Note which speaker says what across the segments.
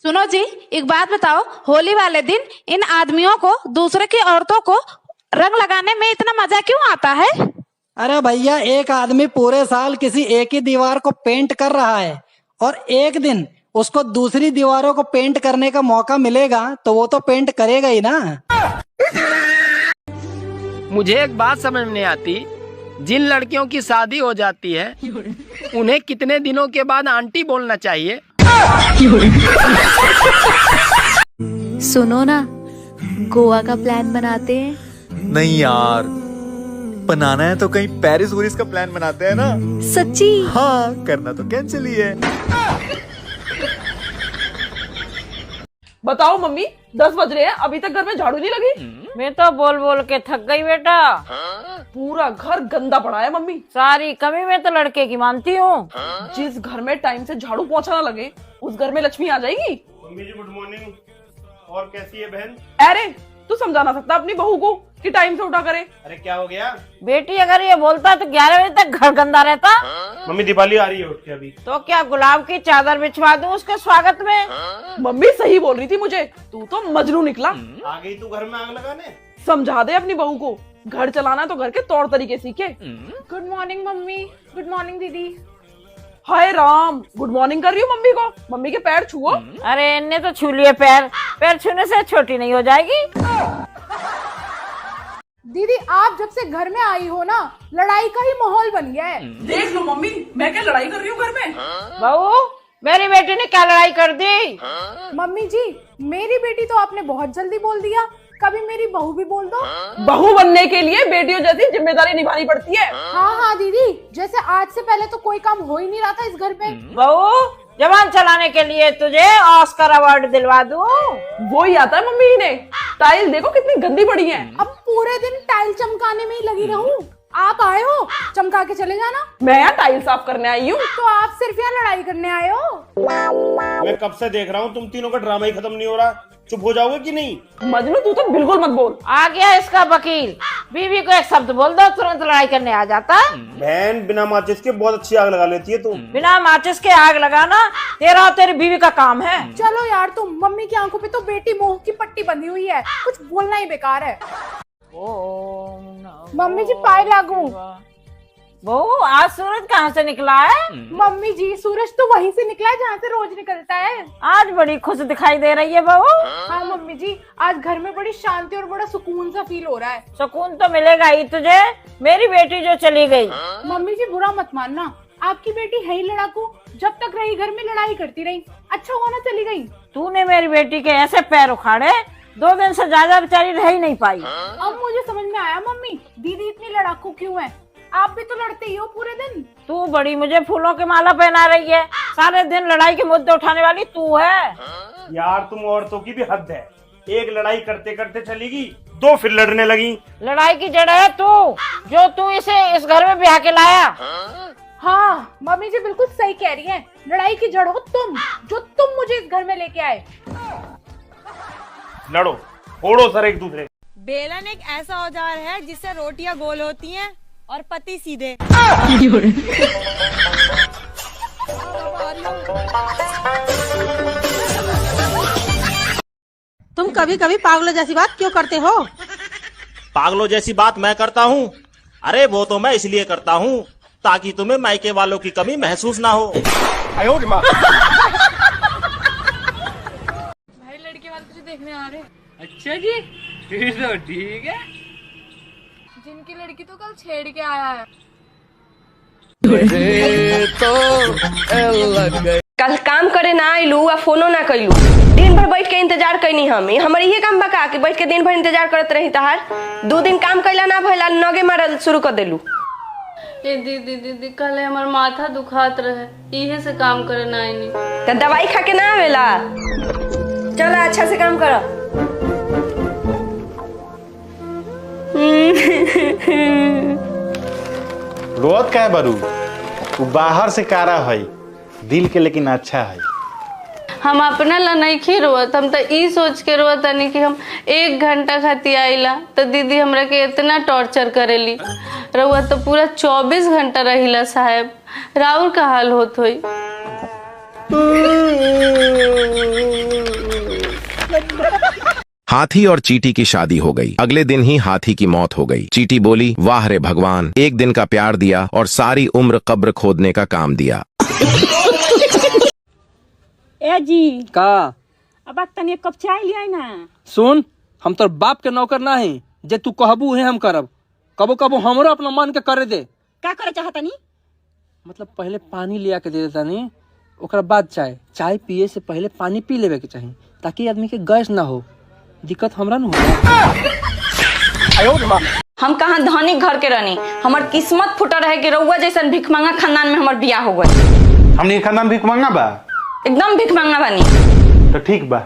Speaker 1: सुनो जी, एक बात बताओ, होली वाले दिन इन आदमियों को दूसरे की औरतों को रंग लगाने में इतना मजा क्यों आता है?
Speaker 2: अरे भैया, एक आदमी पूरे साल किसी एक ही दीवार को पेंट कर रहा है और एक दिन उसको दूसरी दीवारों को पेंट करने का मौका मिलेगा तो वो तो पेंट करेगा ही ना।
Speaker 3: मुझे एक बात समझ में नहीं आती, जिन लड़कियों की शादी हो जाती है उन्हें कितने दिनों के बाद आंटी बोलना चाहिए?
Speaker 4: सुनो ना, गोवा का प्लान बनाते हैं।
Speaker 5: नहीं यार, बनाना है तो कहीं पेरिस वूरिस का प्लान बनाते हैं ना।
Speaker 4: सच्ची?
Speaker 5: हाँ, करना तो कैंसिल ही है।
Speaker 6: बताओ मम्मी, 10 बज रहे हैं, अभी तक घर में झाड़ू नहीं लगी?
Speaker 7: मैं तो बोल बोल के थक गई बेटा।
Speaker 6: पूरा घर गंदा पड़ा है मम्मी।
Speaker 7: सारी कमी मैं तो लड़के की मानती हूँ।
Speaker 6: जिस घर में टाइम से झाड़ू पोंछा ना लगे उस घर में लक्ष्मी आ जाएगी।
Speaker 8: मम्मी जी गुड मॉर्निंग। और कैसी है बहन?
Speaker 6: अरे तू समझा ना सकता अपनी बहू को कि टाइम से उठा करे?
Speaker 8: अरे क्या हो गया?
Speaker 7: बेटी अगर ये बोलता तो 11 बजे तक घर गंदा रहता।
Speaker 8: मम्मी दिवाली आ रही है, उठ के अभी।
Speaker 7: तो क्या गुलाब की चादर बिछवा दूं उसके स्वागत में?
Speaker 6: मम्मी सही बोल रही थी मुझे, तू तो मजनू निकला।
Speaker 8: आ गई तू घर में आग लगाने?
Speaker 6: समझा दे अपनी बहू को, घर चलाना तो घर के तौर तरीके सीखे।
Speaker 1: Good morning mummy. Good morning दीदी।
Speaker 6: हाय राम, गुड मॉर्निंग कर रही हूँ मम्मी को? मम्मी के पैर छुओ।
Speaker 7: अरे इनने तो छू लिए पैर, पैर छूने से छोटी नहीं हो जाएगी।
Speaker 9: दीदी, आप जब से घर में आई हो ना, लड़ाई का ही माहौल बन गया है।
Speaker 6: देख लो मम्मी, मैं क्या लड़ाई कर रही हूँ घर में?
Speaker 7: बहू, मेरी बेटी ने क्या लड़ाई कर दी?
Speaker 9: मम्मी जी, मेरी बेटी तो आपने बहुत जल्दी बोल दिया, कभी मेरी बहू भी बोल दो।
Speaker 6: बहू बनने के लिए बेटियों जैसी जिम्मेदारी निभानी पड़ती है।
Speaker 9: हाँ हाँ दीदी, जैसे आज से पहले तो कोई काम हो ही नहीं रहा था इस घर पे।
Speaker 7: बहू, जवान चलाने के लिए तुझे ऑस्कर अवार्ड दिलवा दूं।
Speaker 6: वो ही आता है मम्मी ने। टाइल देखो कितनी गंदी पड़ी है।
Speaker 9: अब पूरे दिन टाइल चमकाने में ही लगी रहूं? आप आए हो, चमका के चले जाना।
Speaker 6: मैं यहाँ टाइल साफ करने आई हूँ।
Speaker 9: तो आप सिर्फ यहाँ लड़ाई करने आए हो?
Speaker 8: मैं कब से देख रहा हूँ, तुम तीनों का ड्रामा ही खत्म नहीं हो रहा। चुप हो जाओगे कि नहीं?
Speaker 6: मजनू तू तो बिल्कुल मत बोल।
Speaker 7: आ गया इसका वकील, बीवी को एक शब्द बोल दो तुरंत लड़ाई करने आ जाता।
Speaker 8: बहन बिना माचिस के बहुत अच्छी आग लगा लेती है तू।
Speaker 7: बिना माचिस के आग लगाना तेरा और तेरी बीवी का काम है।
Speaker 9: चलो यार, तुम मम्मी की आंखों पे तो बेटी मोह की पट्टी बंधी हुई है, कुछ बोलना ही बेकार है। मम्मी जी पाए लागू।
Speaker 7: बहू, आज सूरज कहाँ से निकला है?
Speaker 9: मम्मी जी, सूरज तो वहीं से निकला है जहाँ से रोज निकलता है।
Speaker 7: आज बड़ी खुश दिखाई दे रही है बहू।
Speaker 9: हाँ मम्मी जी, आज घर में बड़ी शांति और बड़ा सुकून सा फील हो रहा है।
Speaker 7: सुकून तो मिलेगा ही तुझे, मेरी बेटी जो चली गई।
Speaker 9: मम्मी जी बुरा मत मानना, आपकी बेटी है ही लड़ाकू, जब तक रही घर में लड़ाई करती रही, अच्छा हुआ ना चली गई।
Speaker 7: तूने मेरी बेटी के ऐसे पैर उखाड़े, 2 दिन से ज्यादा बेचारी रह ही नहीं पाई।
Speaker 9: अब मुझे समझ में आया मम्मी, दीदी इतनी लड़ाकू क्यों है। आप भी तो लड़ते ही हो पूरे दिन।
Speaker 7: तू बड़ी मुझे फूलों की माला पहना रही है, सारे दिन लड़ाई के मुद्दे उठाने वाली तू है।
Speaker 8: यार तुम औरतों की भी हद है। एक लड़ाई करते करते चली गई, 2 फिर लड़ने लगी।
Speaker 7: लड़ाई की जड़ है तू, जो तू इसे इस घर में ब्याह के लाया।
Speaker 9: हाँ मम्मी जी बिल्कुल सही कह रही हैं, लड़ाई की जड़ हो तुम, जो तुम मुझे इस घर में लेके आए।
Speaker 8: लड़ो, फोड़ो सर एक दूसरे।
Speaker 10: बेलन एक ऐसा औजार है जिससे रोटियां गोल होती हैं और पति सीधे।
Speaker 11: तुम कभी कभी पागलों जैसी बात क्यों करते हो?
Speaker 12: पागलों जैसी बात मैं करता हूँ? अरे वो तो मैं इसलिए करता हूँ ताकि तुम्हें मायके वालों की कमी महसूस ना हो।
Speaker 6: भाई लड़के वाले तुझे देखने आ रहे।
Speaker 3: अच्छा जी, फिर तो ठीक है।
Speaker 9: जिनकी लड़की तो कल छेड़ के आया है।
Speaker 13: कल काम करे ना आइलू आ फोनो ना कैलू, दिन भर बैठ के इंतजार कैनी। हम हमारे ये काम बका के बैठ के दिन भर इंतजार करत रही। तहार 2 दिन काम कैला ना भइला, नगे मारल शुरू कर देलू।
Speaker 10: ए दीदी कल हमार माथा दुखात रहे, इहे से काम करे ना आईनी।
Speaker 13: तो दवाई खा के ना आवेला? चलो अच्छा से काम करो।
Speaker 14: रोत का है बरू, वो बाहर से कारा है, दिल के लेकिन अच्छा है।
Speaker 10: हम अपना ला नहीं खी रोत, हम तो ई सोच के रोत नहीं कि हम 1 घंटा खाती आईला तो दीदी हमरा के इतना टॉर्चर करेली। रहुआ तो पूरा 24 घंटा रहिला साहब, राउर का हाल होत होई।
Speaker 15: हाथी और चींटी की शादी हो गई। अगले दिन ही हाथी की मौत हो गई। चींटी बोली, वाह रे भगवान, एक दिन का प्यार दिया और सारी उम्र कब्र खोदने का काम दिया।
Speaker 7: ए जी
Speaker 3: का
Speaker 7: अब तनी एक कप चाय लिया ना।
Speaker 3: सुन, हम तोर बाप के नौकर ना है, जे तू कहबू है हम करब। कबो कबो हमरो अपना मन के करे दे।
Speaker 7: का करे चाहता नी?
Speaker 3: मतलब पहले पानी लिया के दे देता नहीं, ओकरा बाद चाय। चाय पिए से पहले पानी पी लेवे के चाहिए, ताकि आदमी के गैस ना हो। दिक्कत हमरा न हो।
Speaker 10: हम कहाँ धनिक घर के रहनी, हमार किस्मत फुटा रहे कि रउआ जैसन भिख मांगा खानदान में हमार बियाह हो गए।
Speaker 14: हमने खानदान भिख मांगा बा?
Speaker 10: एकदम भिख मांगा बानी।
Speaker 14: तो ठीक बा,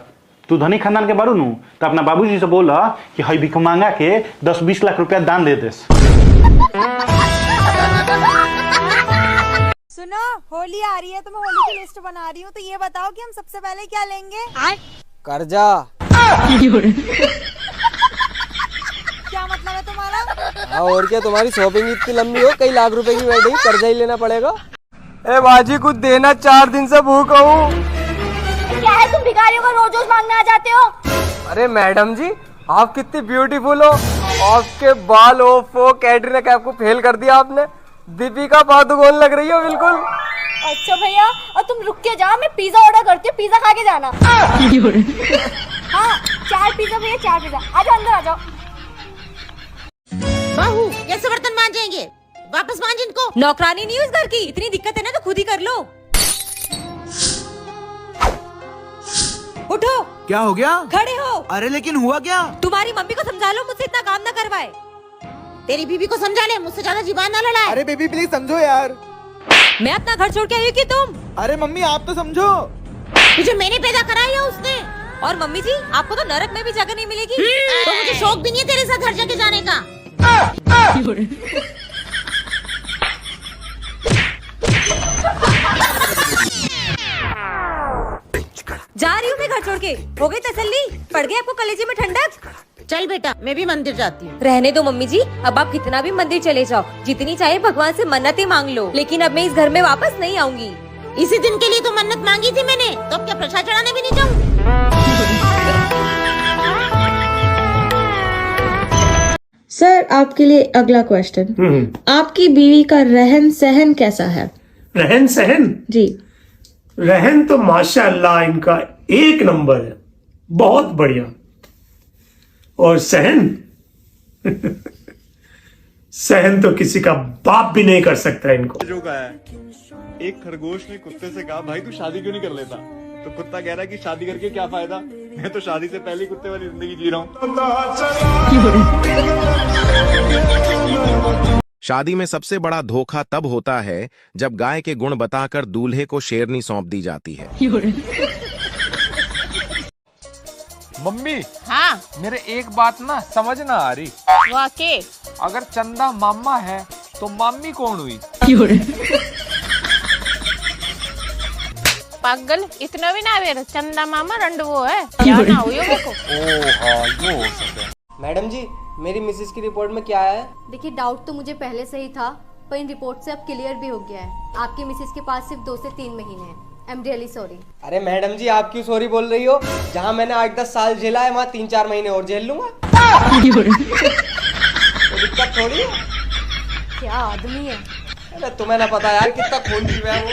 Speaker 14: तू धनी खानदान के बारू नु तो अपना बाबूजी से बोला कि हई भिख मांगा के 10-20 लाख रुपया दान दे देस।
Speaker 16: सुनो, होली आ रही है तो मैं होली की लिस्ट बना रही हूँ, तो ये बताओ कि हम सबसे पहले क्या लेंगे?
Speaker 3: कर्जा।
Speaker 16: क्या मतलब है तुम्हारा?
Speaker 3: और क्या, तुम्हारी शॉपिंग इतनी लंबी हो, कई लाख रुपए की बैठेगी, कर्जा ही लेना पड़ेगा। ए बाजी, कुछ देना, 4 दिन से भूखा हूँ।
Speaker 16: क्या है, तुम भिखारियों को रोज रोज मांगने आ जाते हो?
Speaker 3: अरे मैडम जी, आप कितनी ब्यूटीफुल हो। आपके बाल ओफो, कैटरीना कैफ को फेल कर दिया आपने। दीपिका पादुकोण लग रही हो बिल्कुल।
Speaker 16: अच्छा भैया, और तुम रुक के जाओ, मैं पिज्जा ऑर्डर करती हूँ, पिज्जा खा के जाना। हाँ, 4 पिज्जा भैया, 4 पिज्जा। आ जाओ, अंदर आ जाओ।
Speaker 11: बहू, कैसे बर्तन मांजेंगे? वापस मांज इनको। नौकरानी नहीं हो इस घर की, इतनी दिक्कत है ना तो खुद ही कर लो। उठो।
Speaker 5: क्या हो गया?
Speaker 11: खड़े हो।
Speaker 5: अरे लेकिन हुआ क्या?
Speaker 11: तुम्हारी मम्मी को समझा लो, मुझसे इतना काम ना करवाए। तेरी बीबी को समझा ले, मुझसे ज्यादा जुबान ना लड़ाए।
Speaker 5: अरे बेबी प्लीज समझो यार।
Speaker 11: मैं अपना घर छोड़ के आई हूँ कि तुम?
Speaker 5: अरे मम्मी आप तो समझो।
Speaker 11: तुझे मैंने पैदा करा या उसने? और मम्मी जी, आपको तो नरक में भी जगह नहीं मिलेगी, तो मुझे शौक भी नहीं है तेरे साथ हर जगह जाने का। जा रही हूँ मैं घर छोड़ के। हो गई तसल्ली? पड़ गई आपको कलेजे में ठंडक? चल बेटा, मैं भी मंदिर जाती हूँ। रहने दो मम्मी जी, अब आप कितना भी मंदिर चले जाओ, जितनी चाहे भगवान से मन्नतें मांग लो, लेकिन अब मैं इस घर में वापस नहीं आऊंगी। इसी दिन के लिए तो मन्नत मांगी थी मैंने, तो अब क्या प्रसाद चढ़ाने भी नहीं जाऊँ?
Speaker 17: सर, आपके लिए अगला क्वेश्चन। आपकी बीवी का रहन सहन कैसा है?
Speaker 8: रहन सहन?
Speaker 17: जी।
Speaker 8: रहन तो माशाअल्लाह इनका 1 नंबर है, बहुत बढ़िया। और सहन सहन तो किसी का बाप भी नहीं कर सकता इनको।
Speaker 5: जो का है, एक खरगोश ने कुत्ते से कहा, भाई तू शादी क्यों नहीं कर लेता? तो कुत्ता कह रहा है कि शादी करके क्या फायदा, मैं तो शादी से पहले कुत्ते वाली जिंदगी जी रहा हूँ।
Speaker 15: शादी में सबसे बड़ा धोखा तब होता है जब गाय के गुण बताकर दूल्हे को शेरनी सौंप दी जाती है।
Speaker 18: मम्मी,
Speaker 19: हाँ
Speaker 18: मेरे एक बात ना समझ ना आ रही।
Speaker 19: वाके
Speaker 18: अगर चंदा मामा है तो मामी कौन हुई?
Speaker 19: पागल, इतना भी ना वेर, चंदा मामा रंड वो है, क्या ना हुई हो को।
Speaker 18: ये हो सकता है।
Speaker 3: मैडम जी, मेरी मिसेस की रिपोर्ट में क्या है?
Speaker 20: देखिए, डाउट तो मुझे पहले से ही था, पर इन रिपोर्ट से अब क्लियर भी हो गया है। आपकी मिसेस के पास सिर्फ 2 से 3 महीने हैं। I am really sorry.
Speaker 3: अरे मैडम जी, आप क्यों सॉरी बोल रही हो? जहाँ मैंने 8-10 साल झेला है, वहाँ 3-4 महीने और झेल लूंगा। तो दिक्कत थोड़ी है।
Speaker 20: क्या आदमी है।
Speaker 3: अरे तुम्हें ना पता यार कितना खून पीवा है वो।